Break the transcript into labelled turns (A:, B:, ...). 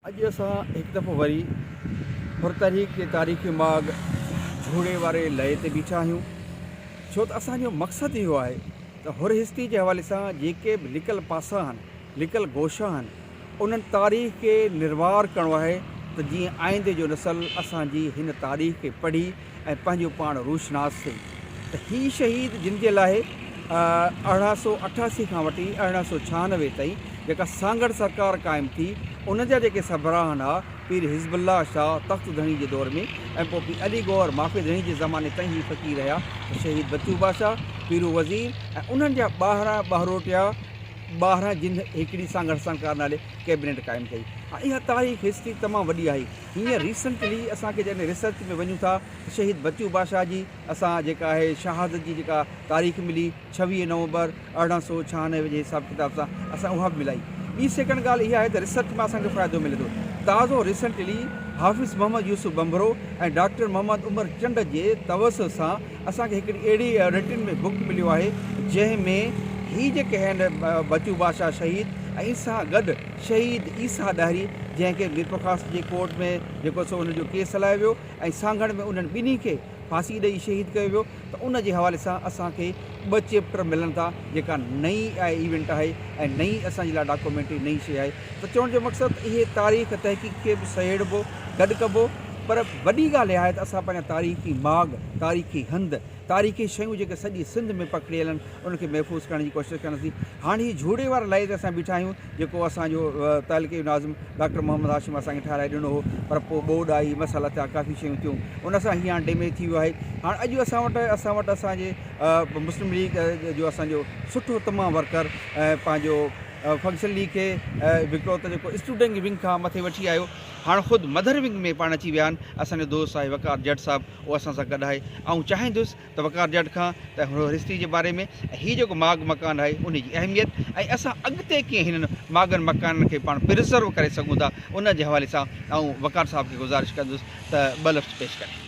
A: अॼु असां हिकु दफ़ो वरी हुरतहरीक जे तारीख़ी माग झूड़े वारे लहे ते बीठा आहियूं। छो त असांजो मक़सदु इहो आहे त हुर हिस्ट्री जे हवाले सां जेके बि लिकल पासा आहिनि, लिकल गोशा आहिनि, उन्हनि तारीख़ खे निर्वार करिणो आहे त जीअं आईंदे जो नसल असांजी हिन तारीख़ खे पढ़ी ऐं पंहिंजो पाण रूशनास थिए। त हीअ शहीद जिन जे लाइ 1888 खां वठी 1896 ताईं जेका सांगड़ सरकार क़ाइमु थी, उन जा जेके सरबराहन हुआ पीर हिज़्बुल्लाह शाह तख़्त धणी जे दौर में, ऐं पोइ पीर अली गौहर माफ़ी धणी जे ज़माने ताईं ही फ़क़ीर रहिया। शहीद बच्चू बादशाह, पीरू वज़ीर ऐं उन्हनि जा 12 ॿाहिरोटिया 12 जिन हिकिड़ी सांगड़ सरकार नाले कैबिनेट क़ाइमु कई। इहा तारीख़ हिस्ट्री तमामु वॾी आहे। हींअर रिसेंटली असांखे जॾहिं रिसर्च में वञूं था, शहीद बच्चू बादशाह जी असां जेका आहे शहादत जी जेका तारीख़ मिली 26 नवंबर 1896 जे हिसाब किताब सां असां उहा बि मिलाई। ॿी सेकेंड ॻाल्हि इहा आहे त रिसर्च में असांखे फ़ाइदो मिले थो। ताज़ो रिसेंटली हाफ़िज़ मोहम्मद यूसुफ बंबरो ऐं डॉक्टर मोहम्मद उमर चंड जे तवसुत सां असांखे हिकिड़ी अहिड़ी रिटिन में बुक मिलियो आहे जंहिंमें ही जेके आहिनि बच्चू बादशाह शहीद ऐं सां गॾु शहीद ईसा ॾाहिरी, जंहिंखे मीर प्रकाश जे कोर्ट में जेको सो उनजो केस हलायो वियो ऐं सांगड़ में उन्हनि ॿिन्ही खे फांसी ॾेई शहीद कयो वियो। त उन जे हवाले सां असांखे 2 चैप्टर मिलनि था, जेका नई इवेंट आहे ऐं नई असांजे लाइ डॉक्यूमेंट्री नई शइ आहे। त चवण जो मक़सदु इहे तारीख़ तहक़ीक़ खे बि सहेड़िबो, गॾु कबो, पर वॾी ॻाल्हि आहे त असां पंहिंजा तारीख़ी माग, तारीख़ी हंधि, तारीख़ी शयूं जेके सॼी सिंध में पकिड़ियल आहिनि उनखे महफ़ूज़ करण जी कोशिशि कंदासीं। हाणे हीअ झूड़े वारे लहे ते असां बीठा आहियूं, जेको असांजो तालिक़े नाज़िम डॉक्टर मोहम्मद हाशिम असांखे ठाराए ॾिनो हो, पर पोइ ॿोॾ आई, मसाला थिया, काफ़ी शयूं थियूं, उन सां हीअं हाणे डैमेज थी वियो आहे। हाणे अॼु असां वटि असांजे मुस्लिम लीग जो असांजो सुठो तमामु वर्कर पंहिंजो फंक्शन लीग खे हिकिड़ो त जेको स्टूडेंट विंग खां मथे वठी आयो, हाणे ख़ुदि मदर विंग में पाण अची विया आहिनि। असांजो दोस्त आहे वकार जट साहिबु, उहो असां सां गॾु आहे। ऐं चाहींदुसि त वकार जट खां त हिस्ट्री जे बारे में हीअ जेको माग मकान आहे उन जी अहमियत ऐं असां अॻिते कीअं हिननि मागनि मकाननि खे पाण प्रिज़र्व करे सघूं था, उन जे हवाले सां ऐं वकार साहिब खे गुज़ारिश कंदुसि त 2 लफ़्ज़ पेश करें।